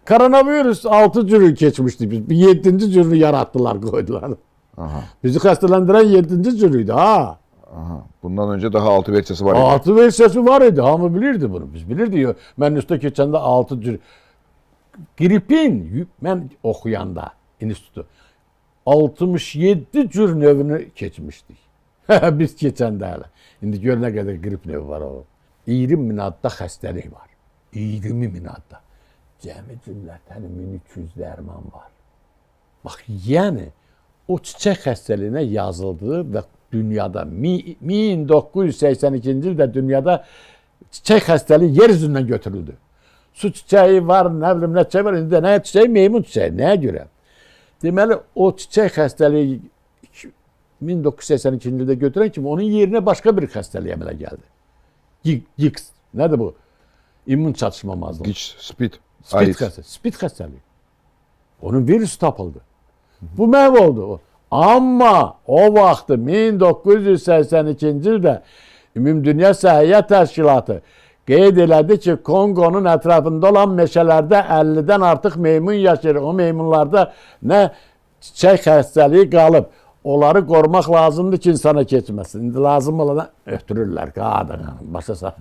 Koronavirüs 6 cürü keçmişdi biz. Bir 7. cürünü yarattılar, koydular. Aha. Bizi hastalandıran 7. cürüydü ha. Aha. Bundan önce daha 6 versiyası var idi. 6 versiyası var idi. Hamı bilirdi bunu. Biz bilirdik. Ben üstte keçende 6 cürü. Gripin ben oxuyanda institutu 67 cür növünü keçmişdik. Biz keçəndə hələ. İndi gör nə qədər qrip növü var o. 20 min adda xəstəlik var. 20 min adda. Cəmi cümlətən 1300 dərman var. Bax, yəni o çiçək xəstəliyinə yazıldı və dünyada 1982-ci ildə dünyada çiçək xəstəliyi yer üzündən götürüldü. Su çiçəyi var, nə bilim nə çiçəyi var. İndi də nə çiçəyi? Meymun çiçəyi. Nəyə görə? Deməli, o çiçək xəstəliyi 1982-ci ildə götürən kimi onun yerinə başqa bir xəstəlik əmələ gəldi. Giks. Nədir bu? İmmun çatışmamazlığı. Giç, spid, Spid xəstəliyi. Onun virusu tapıldı. Bu məhv oldu. Amma o vaxtı 1982-ci ildə Ümumdünya Səhiyyə Təşkilatı qeyd elədi ki, Konqonun ətrafında olan meşələrdə 50-dən artıq meymun yaşayır. O meymunlarda nə çiçək xəstəliyi qalıb. Onları qorumaq lazımdır ki, insana keçməsin. İndi lazım olana ötürürlər. Qadın, başa sağ.